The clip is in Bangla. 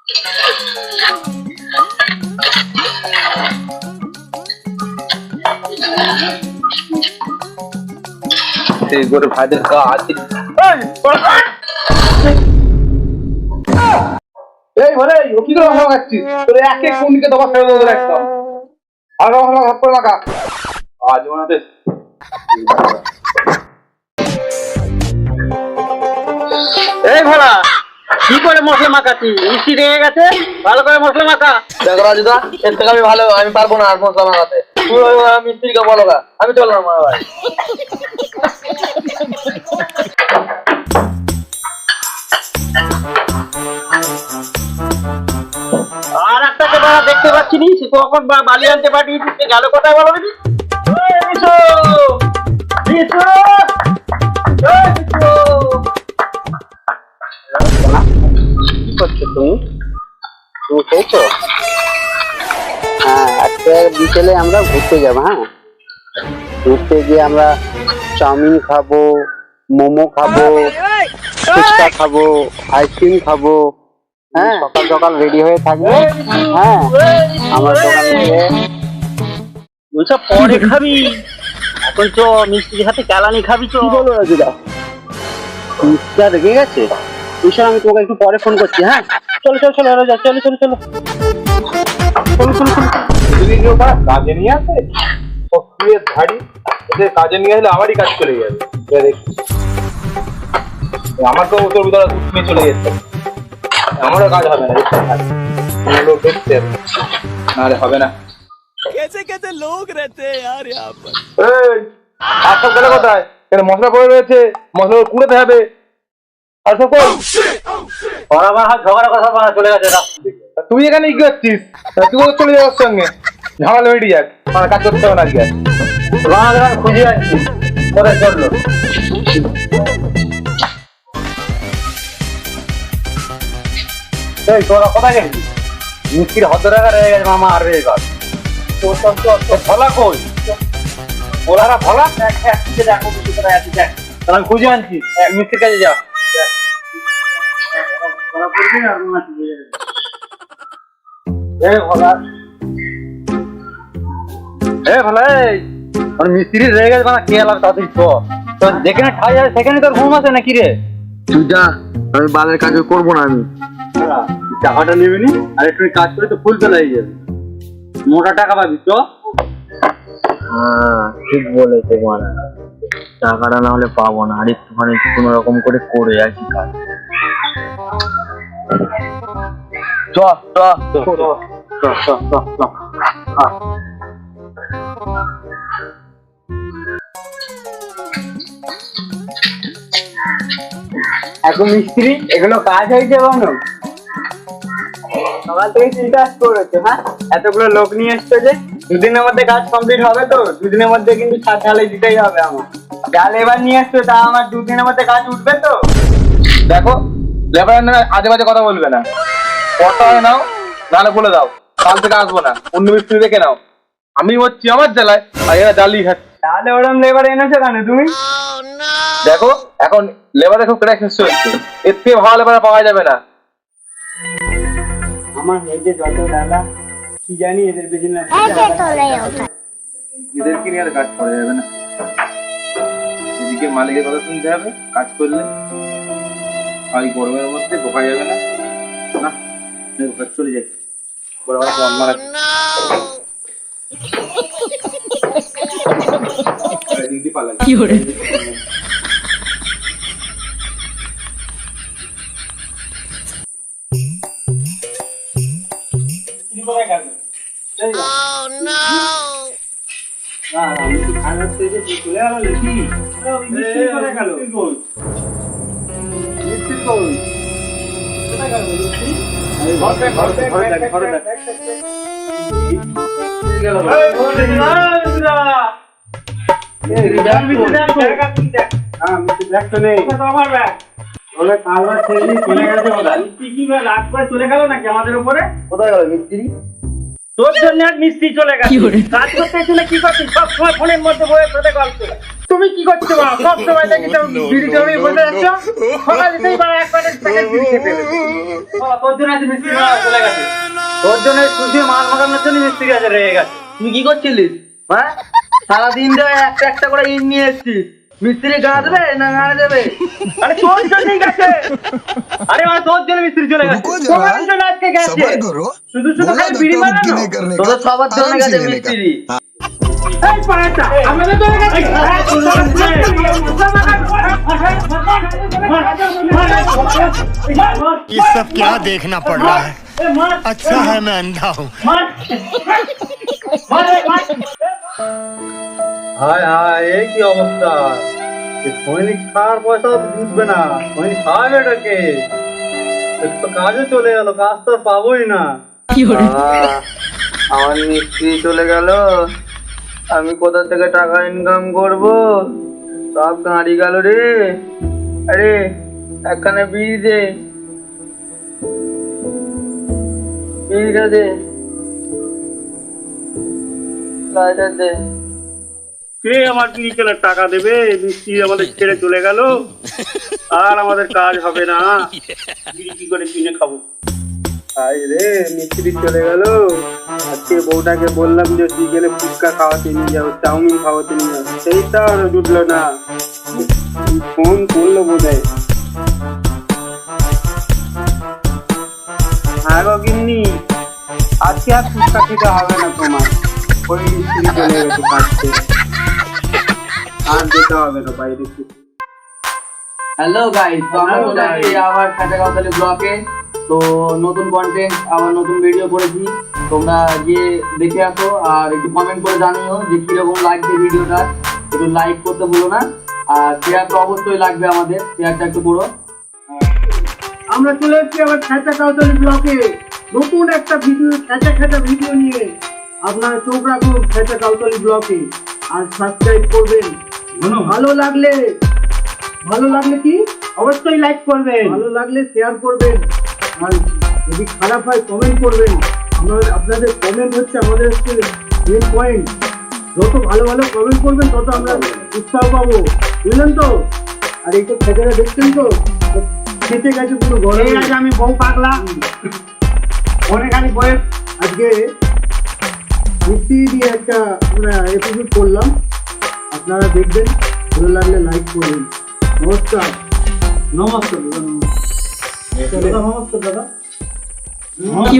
এই করে ভাইদের কাজ এই বলে ও কি করে ভালো খাচ্ছিস তোর এক এক কোনদিকে দবা ফেলে দেবো একদম আর ভালো হাত করে লাগা আজ বানাতে এই ভোলা কি করে মশলা মাখাচ্ছি মিষ্টি রেগে গেছে ভালো করে মশলা মাখা দেখো রাজুদা এর থেকে আমি পারবো না আর মশলা মাখাতে তুই মিস্ত্রিকে বলো গা আমি চললাম আমার ভাই আর একটা কথা দেখতে পাচ্ছি নি সে কখন বালি আনতে পাঠিয়েছি গেল কোথায় বলো দেখি কি করছো তুমি খেয়েছো? হ্যাঁ আজকে বিকেলে আমরা ঘুরতে যাবো। হ্যাঁ ঘুরতে গিয়ে আমরা চাউমিন খাবো, মোমো খাবো, ফুচকা খাবো, আইসক্রিম খাবো। হ্যাঁ সকাল সকাল রেডি হয়ে থাকবে। হ্যাঁ আমার দোকান থেকে ওইসব পরে খাবি, এখন তো মিষ্টির সাথে কেলানি খাবি তো। কি বলো রাজুদা মিষ্টিটা রেগে গেছে? ওইসব আমি তোমাকে একটু পরে ফোন করছি। হ্যাঁ চলো চলো চলো রাজা চলো চলো চলো চলো চলো চলো কাজে নিয়ে আসে সক্রিয় ধাড়ি এদের কাজে নিয়ে আসলে আমারই কাজ চলে যাবে দেখি আমার তো তোর ভিতরে নিয়ে চলে যেতে আমারও কাজ হবে না লোক দেখতে নাহলে হবে না कैसे कैसे लोग रहते हैं यार यहाँ पर এই আর সব গেলে কোথায় এখানে মশলা পড়ে রয়েছে মশলা কুড়াতে হবে আর সব কর ওরা আমার হাত ঝগড়া কথা বলা চলে গেছে রাস্তা দিকে। তুই এখানে কি করছিস তুই চলে যাওয়ার সঙ্গে ঝামেলা হয়ে যাক আমার কাজ করতে হবে না আজকে তোমার খুঁজে আনছি কোথায় চললো এই তোরা কোথায় গেছিস? মিষ্টির হত টাকা রয়ে গেছে মামা আর রয়ে গেল ভোলা কই ওরা ভোলা দেখো কিছু করে আছে দেখ তাহলে আমি খুঁজে আনছি মিষ্টির কাছে যা মিস্ত্রি রয়ে গেছে মানে কে এলাম তাদের তো যেখানে ঠাই যাবে সেখানে তোর ঘুম আছে নাকি রে? তুই যা আমি বালের কাজ করবো না আমি টাকাটা নেবে নি আর একটু কাজ করে তো ফুল তোলাই যাবে মোটা টাকা পাবি তো। হ্যাঁ ঠিক বলেছে মারা টাকাটা না হলে পাবো না আর একটুখানি কোনো রকম করে আর কি কাজ চ চ এখন মিস্ত্রি এগুলো কাজ হয়েছে বানো সকাল থেকে চিন্তা করেছো? হ্যাঁ এতগুলো লোক নিয়ে এসছো যে দুদিনের মধ্যে কাজ কমপ্লিট হবে তো? দুদিনের মধ্যে কিন্তু ছাদ ঢালাই দিতেই হবে আমার। যা লেবার নিয়ে এসছো তা আমার দুদিনের মধ্যে কাজ উঠবে তো? দেখো লেবার আজে বাজে কথা বলবে না কথা হয় নাও নাহলে বলে দাও কাল থেকে আসবো না অন্য মিস্ত্রি দেখে নাও আমি হচ্ছি আমার জেলায় আর এরা জ্বালিয়ে খাচ্ছে তাহলে ওরম লেবার এনেছো কেন তুমি? দেখো এখন লেবারের খুব ক্রাইসিস চলছে এর থেকে ভালো লেবার পাওয়া যাবে না আমার হেঁটে যত দাদা কি জানি এদের পেছনে এদেরকে নিয়ে আর কাজ করা যাবে না এদিকে মালিকের কথা শুনতে হবে কাজ করলে আর গরমের মধ্যে ঢোকা যাবে না না চলে যায় বড় বড় ফোন মারা কি করে চলে গেল নাকি আমাদের উপরে? কোথায় গেল মিস্ত্রি? তোর জন্য মিস্ত্রি চলে গেছে কাজ করতে এসে কি করছিস সব সময় ফোনের মধ্যে বসে গল্প তুমি কি করছো মা? সব সময় দেখি তো বিড়ি জমি বসে যাচ্ছ, সকাল দিতেই পারে এক প্যাকেট বিড়ি খেতে হবে। তোর জন্য আজ মিস্ত্রি চলে গেছে, তোর জন্য সুশি মাল মাখানোর জন্য মিস্ত্রি আছে রয়ে গেছে। তুই কি করছিলিস? হ্যাঁ, সারাদিন ধরে একটা একটা করে ইট নিয়ে এসছিস, মিস্ত্রি গা দেবে না গাড়ি দেবে? আরে তোর জন্যই গেছে, আরে মানে তোর জন্য মিস্ত্রি চলে গেছে, তোমার জন্য আজকে গেছে। শুধু শুধু খালি বিড়ি বানানো, তোদের সবার জন্য গেছে মিস্ত্রি। এই পাড়াটা আমাদের তো গেছে। ये सब क्या देखना पड़ रहा है? अच्छा है मैं अंधा हूँ। হায় হায়, এই কি অবস্থা! সৈনিক খাওয়ার পয়সা বুঝবে না, সৈনিক খাওয়াবে এটাকে। তো কাজও চলে গেল, কাজ তো পাবোই না। আমার মিস্ত্রি চলে গেল, আমি কোথা থেকে টাকা ইনকাম করব? সব গাড়ি গেল রে। আরে একখানে বিড়ি দে, বিড়িটা দে, লাইটার দে। কে আমার বিড়ি কেনার টাকা দেবে? মিস্ত্রি আমাদের ছেড়ে চলে গেল, আর আমাদের কাজ হবে না, বিড়ি কি করে কিনে খাবো? আই রে, মিস্ত্রি চলে গেল। আজকে বউটাকে বললাম যে বিকেলে ফুচকা খাওয়াতে নিয়ে যাবো, চাউমিন খাওয়াতে নিয়ে যাবো, সেইটা আর জুটলো না। ফোন করলো বোধহয়। হ্যাঁ গো গিন্নি, আজকে আর ফুচকা খেতে হবে না তোমার, ওই মিস্ত্রি চলে গেছে কাজতে, আর যেতে হবে না বাইরে। হ্যালো গাইস, তো আমরা চলে আসছি আবার খাটাগাঁওতলি ব্লকে। তো নতুন কন্টেন্ট, আবার নতুন ভিডিও করেছি, তোমরা গিয়ে দেখে আসো আর একটু কমেন্ট করে জানিও যে কিরকম লাগছে ভিডিওটা। একটু লাইক করতে ভুলো না, আর শেয়ার তো অবশ্যই লাগবে, আমাদের শেয়ারটা একটু করো। আমরা চলে এসেছি আবার খাটাগাঁওতলি ব্লকে নতুন একটা ভিডিও, খাটা ভিডিও নিয়ে। আপনারা চোখ রাখুন খাটাগাঁওতলি ব্লকে, আর সাবস্ক্রাইব করবেন। ভালো লাগলে কি অবশ্যই লাইক করবেন, ভালো লাগলে শেয়ার করবেন, আর যদি খারাপ হয় কমেন্ট করবেন। আপনাদের কমেন্ট হচ্ছে আমাদের মেন পয়েন্ট। যত ভালো কমেন্ট করবেন তত আমরা উৎসাহ পাবো, বুঝলেন তো? আর এই তো খেতেরা দেখছেন তো, খেতে গেছে পুরো গরম। আমি বউ পাগলা অনেক খালি বয়ে। আজকে মিষ্টি দিয়ে একটা আমরা এপিসোড করলাম, আপনারা দেখবেন, ভালো লাগলে লাইক করবেন। নমস্কার নমস্কার দাদা, নমস্কার দাদা। কি